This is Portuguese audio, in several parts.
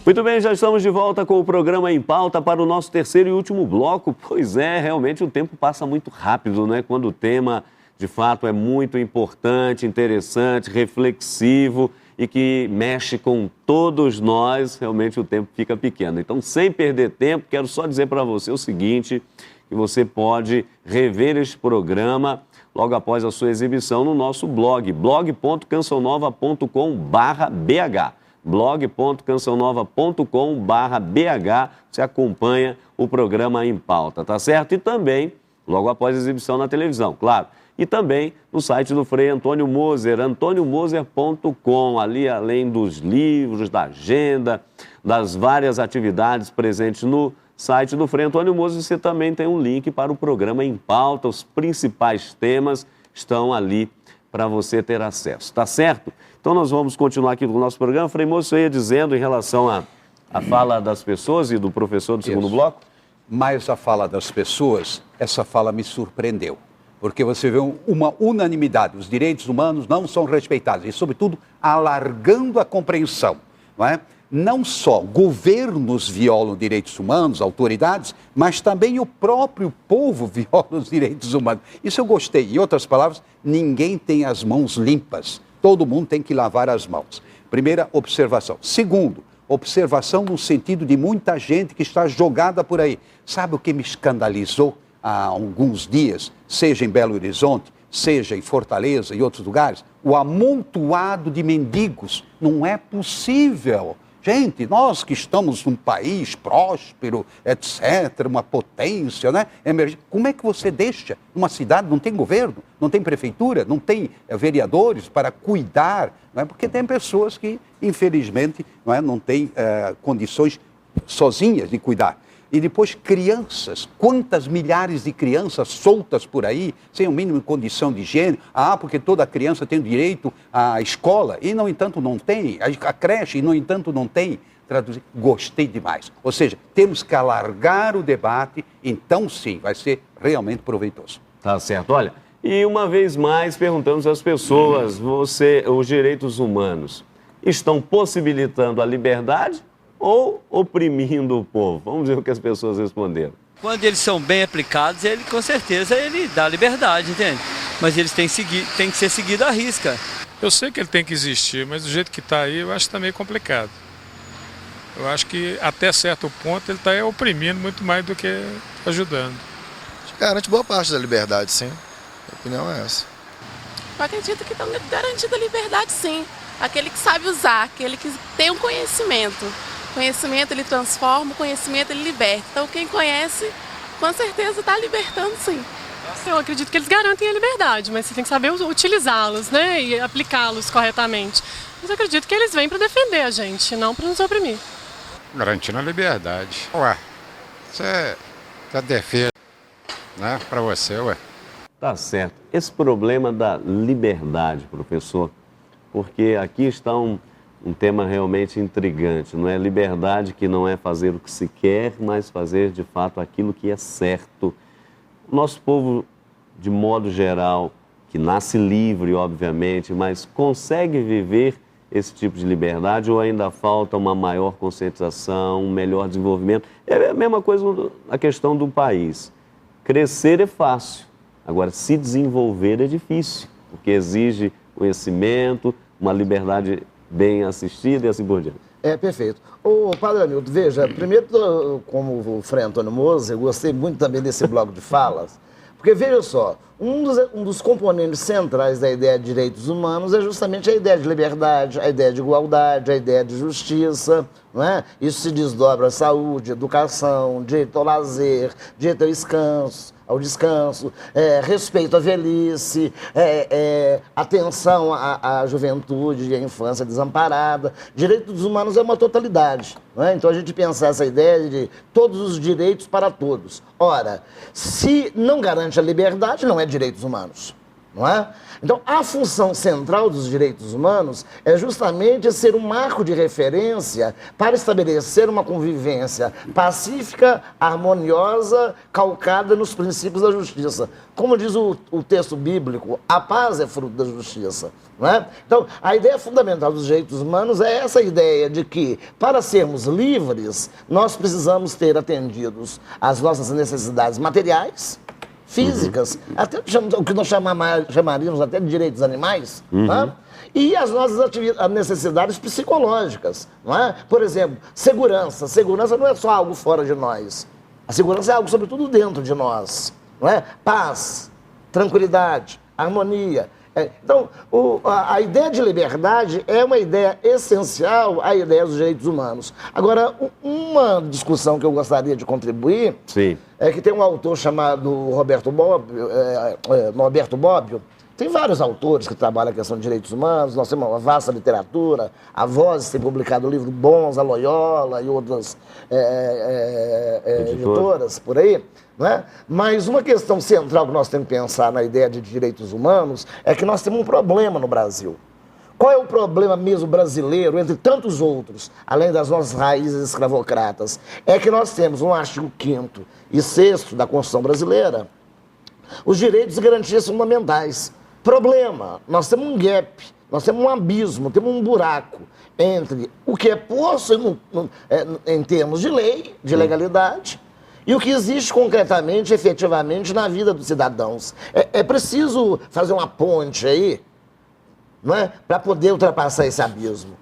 Muito bem, já estamos de volta com o programa Em Pauta para o nosso terceiro e último bloco. Pois é, realmente o tempo passa muito rápido, né? Quando o tema, de fato, é muito importante, interessante, reflexivo e que mexe com todos nós, realmente o tempo fica pequeno. Então, sem perder tempo, quero só dizer para você o seguinte, que você pode rever este programa logo após a sua exibição no nosso blog, blog.cançãonova.com/bh. blog.cançãonova.com/bh, você acompanha o programa Em Pauta, tá certo? E também, logo após a exibição na televisão, claro. E também no site do Frei Antônio Moser, antoniomoser.com, ali além dos livros, da agenda, das várias atividades presentes no site do Frei Antônio Moser, você também tem um link para o programa Em Pauta, os principais temas estão ali para você ter acesso, tá certo? Então nós vamos continuar aqui com o nosso programa. Frei Moser, você ia dizendo em relação à fala das pessoas e do professor do segundo bloco? Mas a fala das pessoas, essa fala me surpreendeu. Porque você vê uma unanimidade, os direitos humanos não são respeitados. E, sobretudo, alargando a compreensão, não é? Não só governos violam direitos humanos, autoridades, mas também o próprio povo viola os direitos humanos. Isso eu gostei. Em outras palavras, ninguém tem as mãos limpas. Todo mundo tem que lavar as mãos. Primeira observação. Segundo, observação no sentido de muita gente que está jogada por aí. Sabe o que me escandalizou há alguns dias, seja em Belo Horizonte, seja em Fortaleza e outros lugares? O amontoado de mendigos. Não é possível. Gente, nós que estamos num país próspero, etc., uma potência, né? Como é que você deixa? Uma cidade não tem governo, não tem prefeitura, não tem vereadores para cuidar, não é? Porque tem pessoas que, infelizmente, não têm condições sozinhas de cuidar. E depois crianças, quantas milhares de crianças soltas por aí, sem o mínimo de condição de higiene. Porque toda criança tem direito à escola, e no entanto não tem, a creche, e no entanto não tem. Traduzir, gostei demais. Ou seja, temos que alargar o debate, então sim, vai ser realmente proveitoso. Tá certo, olha, e uma vez mais perguntamos às pessoas, os direitos humanos estão possibilitando a liberdade ou oprimindo o povo? Vamos ver o que as pessoas responderam. Quando eles são bem aplicados, ele com certeza ele dá liberdade, entende? Mas eles têm que ser seguidos à risca. Eu sei que ele tem que existir, mas do jeito que está aí, eu acho que está meio complicado. Eu acho que até certo ponto ele está oprimindo muito mais do que ajudando. Garante boa parte da liberdade, sim. A opinião é essa. Eu acredito que estão garantindo a liberdade, sim. Aquele que sabe usar, aquele que tem um conhecimento. Conhecimento ele transforma, o conhecimento ele liberta. Então quem conhece, com certeza está libertando, sim. Eu acredito que eles garantem a liberdade, mas você tem que saber utilizá-los, né, e aplicá-los corretamente. Mas eu acredito que eles vêm para defender a gente, não para nos oprimir. Garantindo a liberdade. Ué, isso é defesa, né, para você, ué. Tá certo. Esse problema da liberdade, professor, porque aqui está um tema realmente intrigante, não é? Liberdade que não é fazer o que se quer, mas fazer de fato aquilo que é certo. O nosso povo, de modo geral, que nasce livre, obviamente, mas consegue viver esse tipo de liberdade ou ainda falta uma maior conscientização, um melhor desenvolvimento? É a mesma coisa na questão do país. Crescer é fácil, agora se desenvolver é difícil, porque exige conhecimento, uma liberdade bem assistida e assim por diante. Perfeito. Ô, Padre Hamilton, veja, primeiro, como o Frei Antônio Moser, eu gostei muito também desse bloco de falas, porque veja só, um dos componentes centrais da ideia de direitos humanos é justamente a ideia de liberdade, a ideia de igualdade, a ideia de justiça, não é? Isso se desdobra à saúde, educação, direito ao lazer, direito ao descanso, respeito à velhice, atenção à juventude e à infância desamparada. Direitos humanos é uma totalidade, não é? Então a gente pensar essa ideia de todos os direitos para todos. Ora, se não garante a liberdade, não é direitos humanos. não é? Então, a função central dos direitos humanos é justamente ser um marco de referência para estabelecer uma convivência pacífica, harmoniosa, calcada nos princípios da justiça. Como diz o texto bíblico, a paz é fruto da justiça. Não é? Então, a ideia fundamental dos direitos humanos é essa ideia de que, para sermos livres, nós precisamos ter atendidos as nossas necessidades materiais, físicas, até o que nós chamaríamos até de direitos animais, né? E as nossas necessidades psicológicas. Não é? Por exemplo, segurança. Segurança não é só algo fora de nós. A segurança é algo, sobretudo, dentro de nós. Não é? Paz, tranquilidade, harmonia. Então, a ideia de liberdade é uma ideia essencial à ideia dos direitos humanos. Agora, uma discussão que eu gostaria de contribuir é que tem um autor chamado Norberto Bobbio. Tem vários autores que trabalham a questão de direitos humanos, nós temos uma vasta literatura, a Voz tem publicado livros bons, a Loyola e outras editoras por aí. Né? Mas uma questão central que nós temos que pensar na ideia de direitos humanos é que nós temos um problema no Brasil. Qual é o problema mesmo brasileiro, entre tantos outros, além das nossas raízes escravocratas? É que nós temos no artigo 5º e 6º da Constituição brasileira os direitos e garantias fundamentais. Problema, nós temos um gap, nós temos um abismo, temos um buraco entre o que é posto em termos de lei, de legalidade, e o que existe concretamente, efetivamente, na vida dos cidadãos. É preciso fazer uma ponte aí, não é? Para poder ultrapassar esse abismo.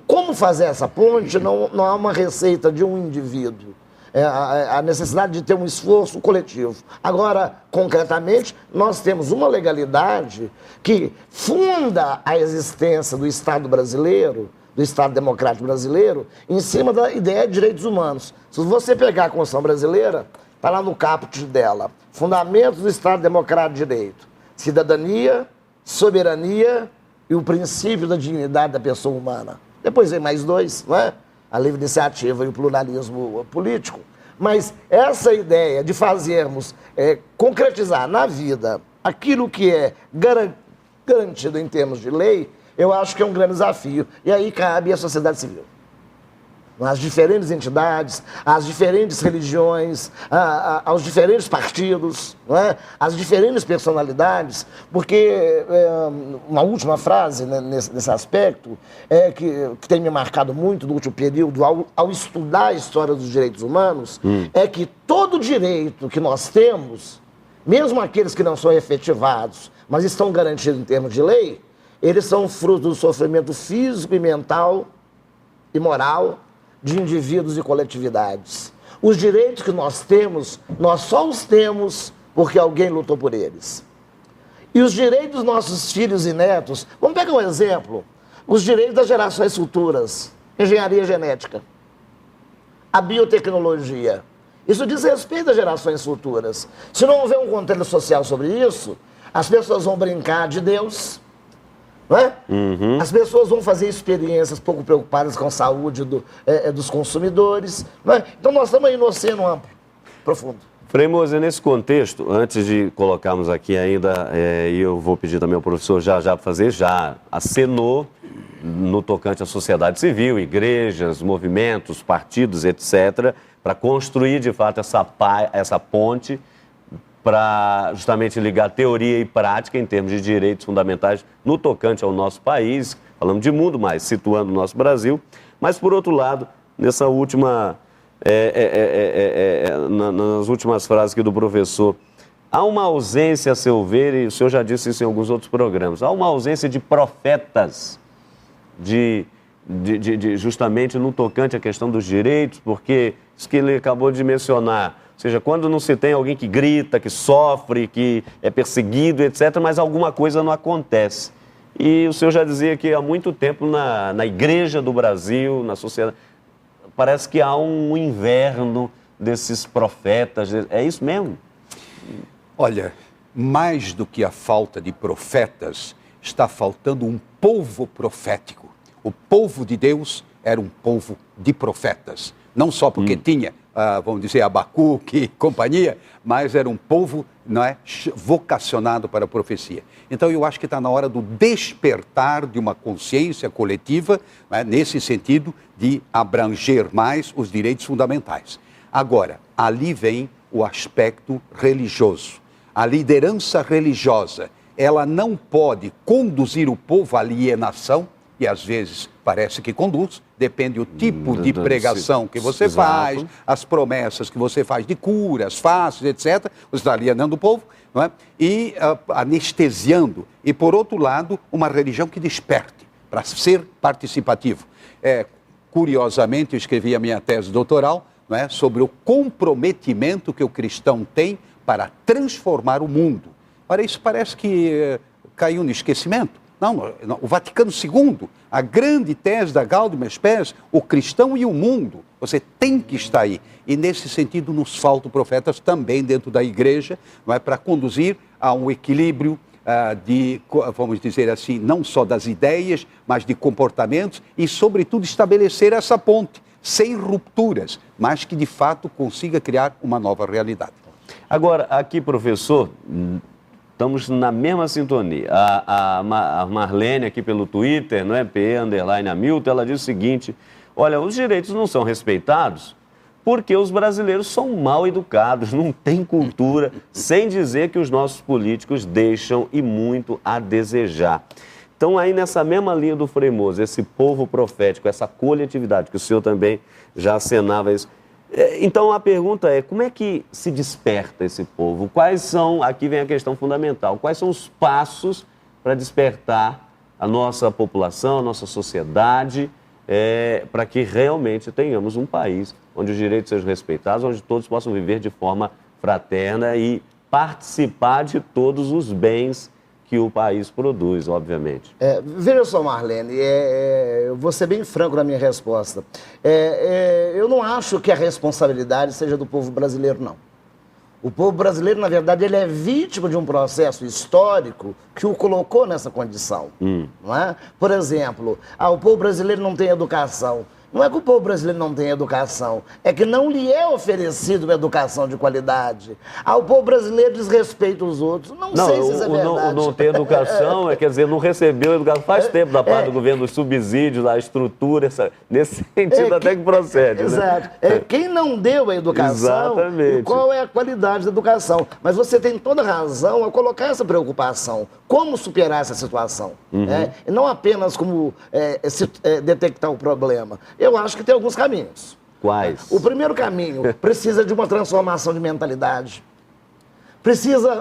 Como fazer essa ponte? Não há uma receita de um indivíduo. A necessidade de ter um esforço coletivo. Agora, concretamente, nós temos uma legalidade que funda a existência do Estado brasileiro, do Estado Democrático Brasileiro, em cima da ideia de direitos humanos. Se você pegar a Constituição Brasileira, está lá no caput dela, Fundamentos do Estado Democrático de Direito, cidadania, soberania e o princípio da dignidade da pessoa humana. Depois vem mais dois, não é? A livre iniciativa e o pluralismo político. Mas essa ideia de fazermos, concretizar na vida aquilo que é garantido em termos de lei, eu acho que é um grande desafio. E aí cabe à sociedade civil. As diferentes entidades, as diferentes religiões, aos diferentes partidos, não é? As diferentes personalidades, porque uma última frase, né, nesse aspecto, que tem me marcado muito no último período, ao estudar a história dos direitos humanos, é que todo direito que nós temos, mesmo aqueles que não são efetivados, mas estão garantidos em termos de lei, eles são fruto do sofrimento físico e mental e moral de indivíduos e coletividades. Os direitos que nós temos, nós só os temos porque alguém lutou por eles. E os direitos dos nossos filhos e netos, vamos pegar um exemplo, os direitos das gerações futuras, engenharia genética, a biotecnologia, isso diz respeito às gerações futuras. Se não houver um controle social sobre isso, as pessoas vão brincar de Deus, não é? As pessoas vão fazer experiências pouco preocupadas com a saúde dos consumidores. Não é? Então nós estamos aí no oceano amplo, profundo. Frei Moser, nesse contexto, antes de colocarmos aqui ainda, e eu vou pedir também ao professor já para fazer, já acenou no tocante à sociedade civil, igrejas, movimentos, partidos, etc., para construir de fato essa ponte para justamente ligar teoria e prática em termos de direitos fundamentais no tocante ao nosso país, falamos de mundo, mas situando o nosso Brasil. Mas, por outro lado, nessa última, nas últimas frases aqui do professor, há uma ausência, a seu ver, e o senhor já disse isso em alguns outros programas, há uma ausência de profetas, justamente no tocante à questão dos direitos, porque isso que ele acabou de mencionar, ou seja, quando não se tem alguém que grita, que sofre, que é perseguido, etc., mas alguma coisa não acontece. E o senhor já dizia que há muito tempo na igreja do Brasil, na sociedade, parece que há um inverno desses profetas. É isso mesmo? Olha, mais do que a falta de profetas, está faltando um povo profético. O povo de Deus era um povo de profetas. Não só porque tinha vamos dizer, Abacuque e companhia, mas era um povo, não é, vocacionado para a profecia. Então eu acho que está na hora do despertar de uma consciência coletiva, não é, nesse sentido de abranger mais os direitos fundamentais. Agora, ali vem o aspecto religioso. A liderança religiosa, ela não pode conduzir o povo à alienação, e às vezes parece que conduz, depende do tipo de pregação que você faz, as promessas que você faz de curas, fáceis, etc. Você está alienando o povo, não é? E anestesiando. E, por outro lado, uma religião que desperte, para ser participativo. Curiosamente, eu escrevi a minha tese doutoral, não é, sobre o comprometimento que o cristão tem para transformar o mundo. Ora, isso parece que caiu no esquecimento. Não, o Vaticano II, a grande tese da Gaudium Spes, o cristão e o mundo, você tem que estar aí. E nesse sentido nos faltam profetas também dentro da igreja, não é, para conduzir a um equilíbrio de, vamos dizer assim, não só das ideias, mas de comportamentos e, sobretudo, estabelecer essa ponte, sem rupturas, mas que de fato consiga criar uma nova realidade. Agora, aqui, professor, estamos na mesma sintonia. A Marlene, aqui pelo Twitter, não é? _Hamilton, ela diz o seguinte: olha, os direitos não são respeitados porque os brasileiros são mal educados, não têm cultura, sem dizer que os nossos políticos deixam e muito a desejar. Então, aí nessa mesma linha do Frei Moser, esse povo profético, essa coletividade, que o senhor também já acenava isso. Então, a pergunta é, como é que se desperta esse povo? Quais são, aqui vem a questão fundamental, quais são os passos para despertar a nossa população, a nossa sociedade, para que realmente tenhamos um país onde os direitos sejam respeitados, onde todos possam viver de forma fraterna e participar de todos os bens que o país produz, obviamente. Veja só, Marlene, eu vou ser bem franco na minha resposta. Eu não acho que a responsabilidade seja do povo brasileiro, não. O povo brasileiro, na verdade, ele é vítima de um processo histórico que o colocou nessa condição. Não é? Por exemplo, o povo brasileiro não tem educação. Não é que o povo brasileiro não tem educação, é que não lhe é oferecido uma educação de qualidade. O povo brasileiro desrespeita os outros. Não sei se isso é verdade. Não ter educação, quer dizer, não recebeu educação faz tempo da parte do governo, dos subsídios, da estrutura, nesse sentido até que procede. Exato. Né? Quem não deu a educação, exatamente, qual é a qualidade da educação? Mas você tem toda razão ao colocar essa preocupação. Como superar essa situação? E não apenas como detectar o problema. Eu acho que tem alguns caminhos. Quais? O primeiro caminho precisa de uma transformação de mentalidade.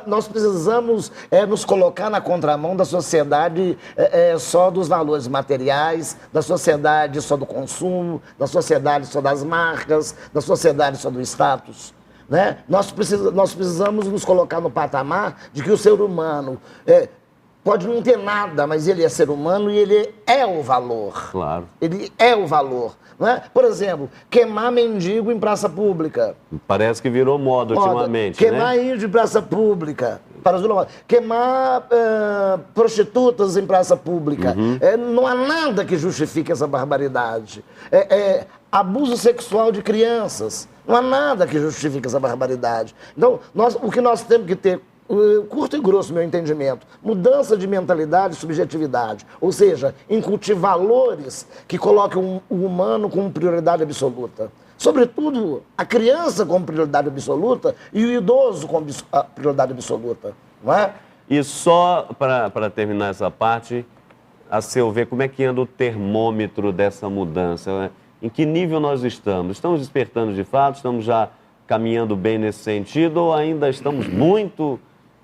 Nós precisamos nos colocar na contramão da sociedade só dos valores materiais, da sociedade só do consumo, da sociedade só das marcas, da sociedade só do status. Né? Nós precisamos nos colocar no patamar de que o ser humano pode não ter nada, mas ele é ser humano e ele é o valor. Claro. Ele é o valor. Não é? Por exemplo, queimar mendigo em praça pública. Parece que virou moda ultimamente. Queimar índio em praça pública. Queimar prostitutas em praça pública. Não há nada que justifique essa barbaridade. Abuso sexual de crianças. Não há nada que justifique essa barbaridade. Então, o que nós temos que ter, curto e grosso, meu entendimento, mudança de mentalidade e subjetividade. Ou seja, incutir valores que coloquem o humano como prioridade absoluta. Sobretudo, a criança como prioridade absoluta e o idoso como prioridade absoluta. Não é? E só para terminar essa parte, a seu ver, como é que anda o termômetro dessa mudança? Em que nível nós estamos? Estamos despertando de fato? Estamos já caminhando bem nesse sentido ou ainda estamos muito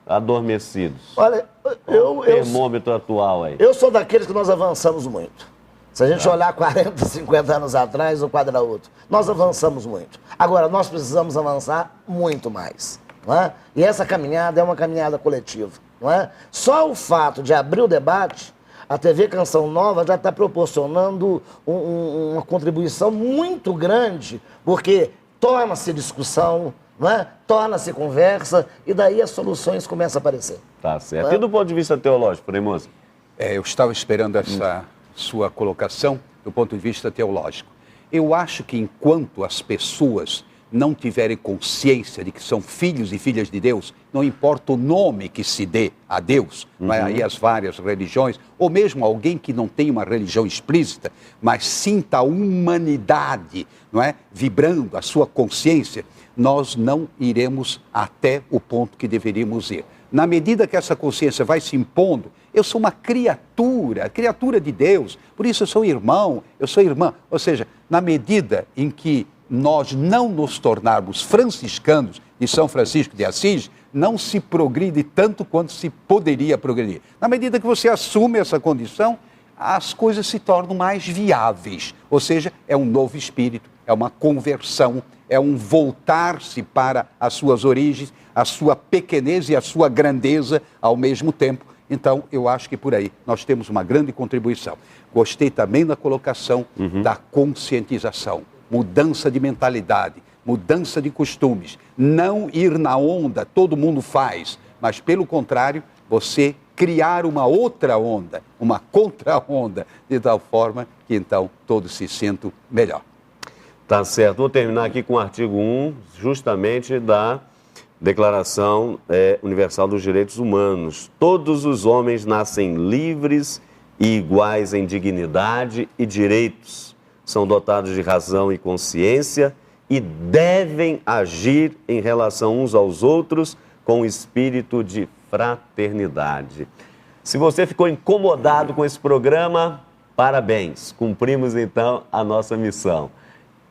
adormecidos? Olha, o termômetro atual aí. Eu sou daqueles que nós avançamos muito. Se a gente olhar 40, 50 anos atrás, um quadro outro, nós avançamos muito. Agora, nós precisamos avançar muito mais. Não é? E essa caminhada é uma caminhada coletiva. Não é? Só o fato de abrir o debate, a TV Canção Nova já está proporcionando uma contribuição muito grande, porque torna-se discussão, não é? Torna-se conversa, e daí as soluções começam a aparecer. Tá certo. E do ponto de vista teológico, Frei Moser? Eu estava esperando essa sua colocação do ponto de vista teológico. Eu acho que enquanto as pessoas não tiverem consciência de que são filhos e filhas de Deus, não importa o nome que se dê a Deus, não é? Aí as várias religiões, ou mesmo alguém que não tem uma religião explícita, mas sinta a humanidade, não é? Vibrando a sua consciência, nós não iremos até o ponto que deveríamos ir. Na medida que essa consciência vai se impondo, eu sou uma criatura de Deus, por isso eu sou irmão, eu sou irmã. Ou seja, na medida em que nós não nos tornarmos franciscanos de São Francisco de Assis, não se progride tanto quanto se poderia progredir. Na medida que você assume essa condição, as coisas se tornam mais viáveis. Ou seja, é um novo espírito, é uma conversão, é um voltar-se para as suas origens, a sua pequenez e a sua grandeza ao mesmo tempo. Então, eu acho que por aí nós temos uma grande contribuição. Gostei também da colocação da conscientização, mudança de mentalidade, mudança de costumes, não ir na onda, todo mundo faz, mas pelo contrário, você criar uma outra onda, uma contra-onda, de tal forma que então todos se sintam melhor. Tá certo. Vou terminar aqui com o artigo 1, justamente da Declaração Universal dos Direitos Humanos. Todos os homens nascem livres e iguais em dignidade e direitos. São dotados de razão e consciência e devem agir em relação uns aos outros com espírito de fraternidade. Se você ficou incomodado com esse programa, parabéns. Cumprimos então a nossa missão.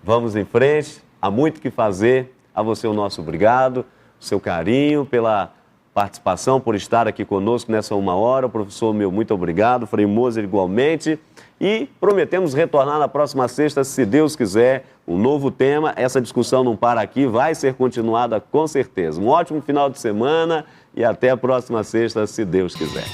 Vamos em frente, há muito o que fazer. A você o nosso obrigado, o seu carinho pela participação, por estar aqui conosco nessa 1 hora. Professor meu, muito obrigado. Frei Moser igualmente. E prometemos retornar na próxima sexta, se Deus quiser, um novo tema. Essa discussão não para aqui, vai ser continuada com certeza. Um ótimo final de semana e até a próxima sexta, se Deus quiser.